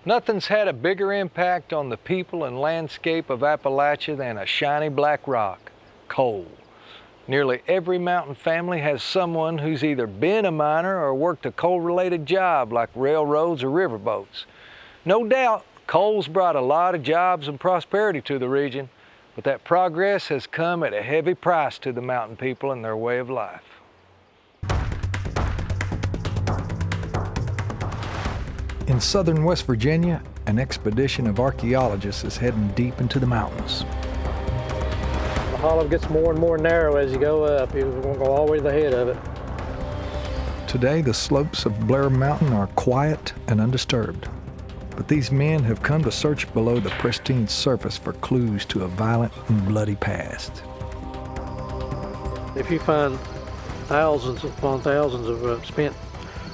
Nothing's had a bigger impact on the people and landscape of Appalachia than a shiny black rock, coal. Nearly every mountain family has someone who's either been a miner or worked a coal-related job like railroads or riverboats. No doubt, coal's brought a lot of jobs and prosperity to the region, but that progress has come at a heavy price to the mountain people and their way of life. In southern West Virginia, an expedition of archaeologists is heading deep into the mountains. The hollow gets more and more narrow as you go up. You're going to go all the way to the head of it. Today, the slopes of Blair Mountain are quiet and undisturbed. But these men have come to search below the pristine surface for clues to a violent and bloody past. If you find thousands upon thousands of spent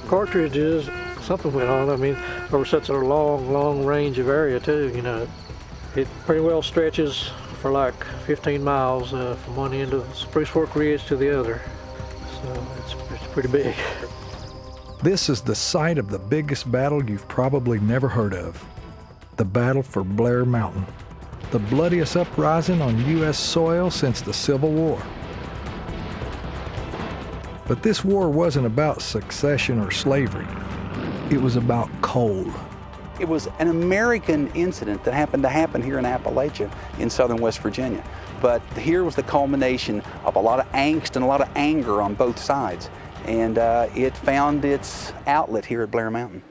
cartridges, something went on. I mean, over such a long range of area too, you know. It pretty well stretches for like 15 miles from one end of Spruce Fork Ridge to the other. So it's pretty big. This is the site of the biggest battle you've probably never heard of, the Battle for Blair Mountain, the bloodiest uprising on U.S. soil since the Civil War. But this war wasn't about succession or slavery. It was about coal. It was an American incident that happened to happen here in Appalachia in southern West Virginia. But here was the culmination of a lot of angst and a lot of anger on both sides. And it found its outlet here at Blair Mountain.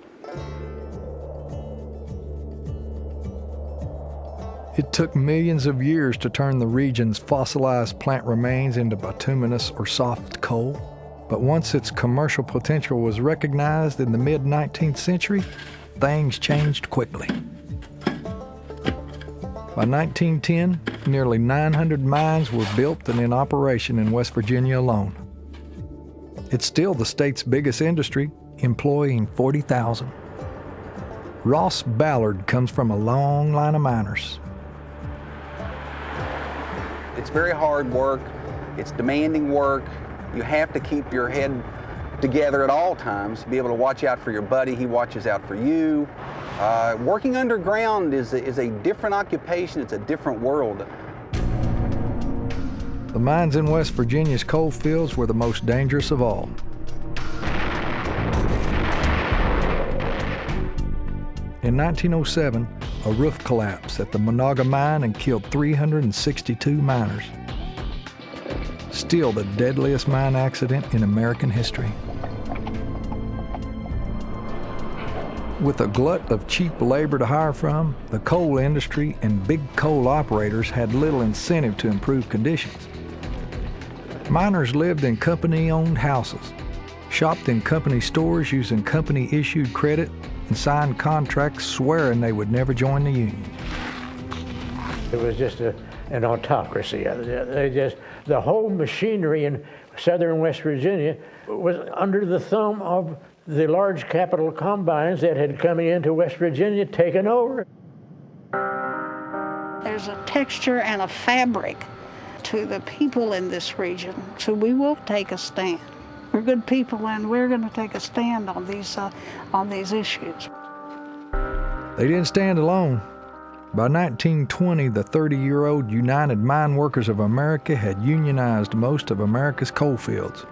It took millions of years to turn the region's fossilized plant remains into bituminous or soft coal. But once its commercial potential was recognized in the mid-19th century, things changed quickly. By 1910, nearly 900 mines were built and in operation in West Virginia alone. It's still the state's biggest industry, employing 40,000. Ross Ballard comes from a long line of miners. It's very hard work. It's demanding work. You have to keep your head together at all times, be able to watch out for your buddy, he watches out for you. Working underground is a different occupation, it's a different world. The mines in West Virginia's coal fields were the most dangerous of all. In 1907, a roof collapsed at the Monaga mine and killed 362 miners. Still the deadliest mine accident in American history. With a glut of cheap labor to hire from, the coal industry and big coal operators had little incentive to improve conditions. Miners lived in company-owned houses, shopped in company stores using company-issued credit, and signed contracts swearing they would never join the union. It was just an autocracy. The whole machinery in southern West Virginia was under the thumb of the large capital combines that had come into West Virginia, taken over. There's a texture and a fabric to the people in this region, so we will take a stand. We're good people, and we're going to take a stand on these issues. They didn't stand alone. By 1920, the 30-year-old United Mine Workers of America had unionized most of America's coal fields,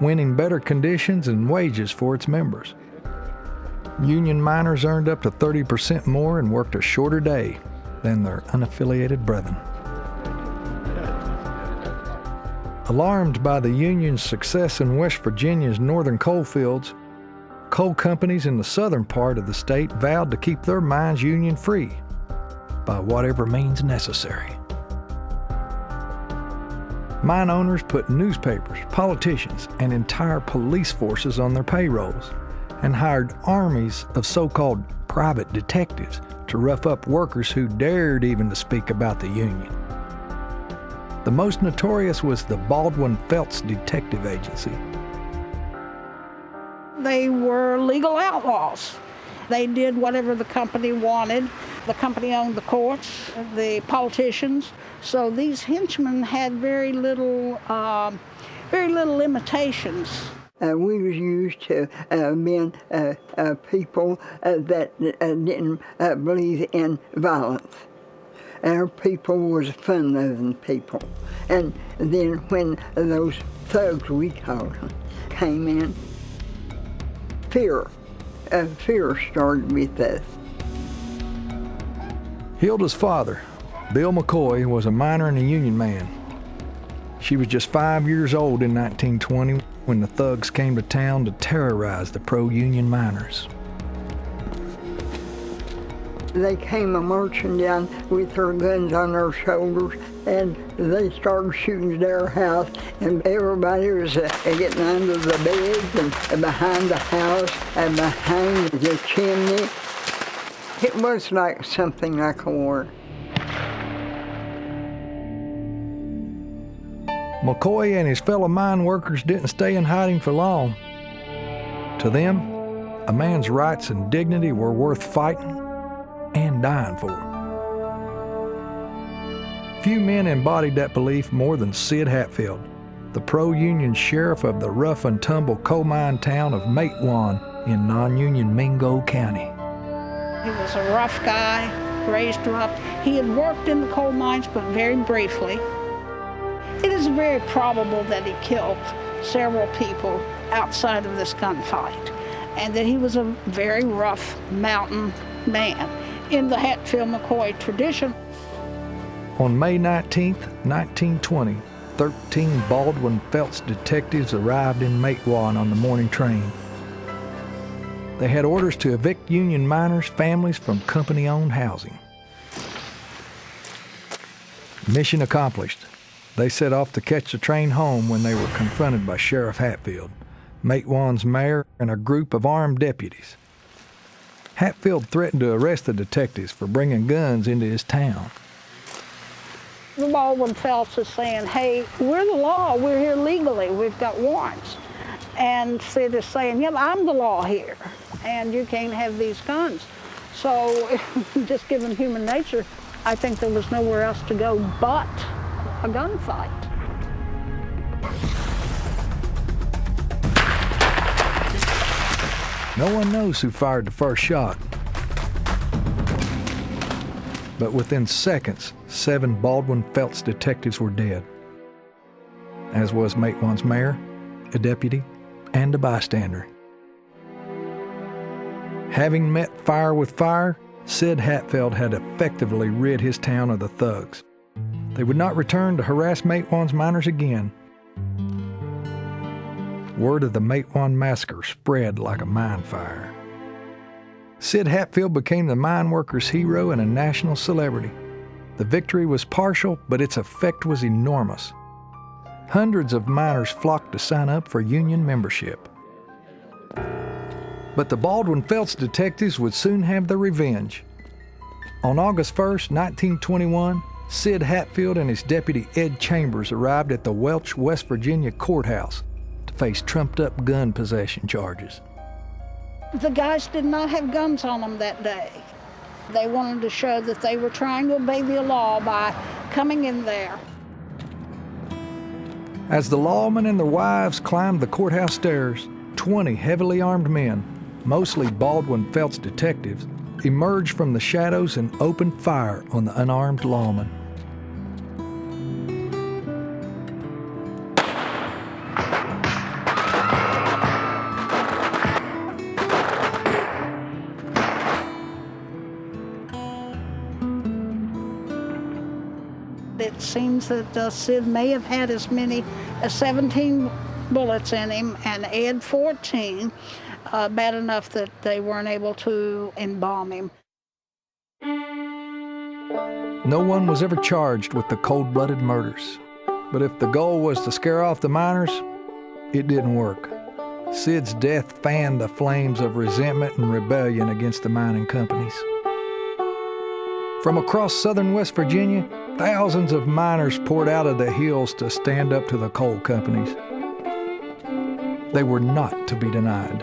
winning better conditions and wages for its members. Union miners earned up to 30% more and worked a shorter day than their unaffiliated brethren. Alarmed by the union's success in West Virginia's northern coal fields, coal companies in the southern part of the state vowed to keep their mines union-free by whatever means necessary. Mine owners put newspapers, politicians, and entire police forces on their payrolls and hired armies of so-called private detectives to rough up workers who dared even to speak about the union. The most notorious was the Baldwin Felts Detective Agency. They were legal outlaws. They did whatever the company wanted. The company owned the courts, the politicians. So these henchmen had very little limitations. We was used to being people that didn't believe in violence. Our people was fun-loving people. And then when those thugs, we called them, came in, fear started with us. Hilda's father, Bill McCoy, was a miner and a union man. She was just 5 years old in 1920 when the thugs came to town to terrorize the pro-union miners. They came marching down with their guns on their shoulders, and they started shooting their house, and everybody was getting under the beds and behind the house and behind the chimney. It was like something like a war. McCoy and his fellow mine workers didn't stay in hiding for long. To them, a man's rights and dignity were worth fighting and dying for. Few men embodied that belief more than Sid Hatfield, the pro-union sheriff of the rough-and-tumble coal mine town of Matewan in non-union Mingo County. He was a rough guy, raised rough. He had worked in the coal mines, but very briefly. It is very probable that he killed several people outside of this gunfight, and that he was a very rough mountain man in the Hatfield-McCoy tradition. On May 19, 1920, 13 Baldwin Felts detectives arrived in Matewan on the morning train. They had orders to evict union miners' families from company-owned housing. Mission accomplished. They set off to catch the train home when they were confronted by Sheriff Hatfield, Matewan's mayor, and a group of armed deputies. Hatfield threatened to arrest the detectives for bringing guns into his town. The Baldwin Felts is saying, hey, we're the law, we're here legally, we've got warrants. And Sid is saying, yeah, I'm the law here, and you can't have these guns. So, just given human nature, I think there was nowhere else to go but a gunfight. No one knows who fired the first shot. But within seconds, 7 Baldwin Felts detectives were dead, as was Matewan's mayor, a deputy, and a bystander. Having met fire with fire, Sid Hatfield had effectively rid his town of the thugs. They would not return to harass Matewan's miners again. Word of the Matewan massacre spread like a mine fire. Sid Hatfield became the mine workers' hero and a national celebrity. The victory was partial, but its effect was enormous. Hundreds of miners flocked to sign up for union membership. But the Baldwin Felts detectives would soon have their revenge. On August 1st, 1921, Sid Hatfield and his deputy Ed Chambers arrived at the Welch, West Virginia courthouse to face trumped-up gun possession charges. The guys did not have guns on them that day. They wanted to show that they were trying to obey the law by coming in there. As the lawmen and their wives climbed the courthouse stairs, 20 heavily armed men, mostly Baldwin Felts detectives, emerged from the shadows and opened fire on the unarmed lawmen. It seems that Sid may have had as many as 17 bullets in him, and Ed 14, bad enough that they weren't able to embalm him. No one was ever charged with the cold-blooded murders. But if the goal was to scare off the miners, it didn't work. Sid's death fanned the flames of resentment and rebellion against the mining companies. From across southern West Virginia, thousands of miners poured out of the hills to stand up to the coal companies. They were not to be denied.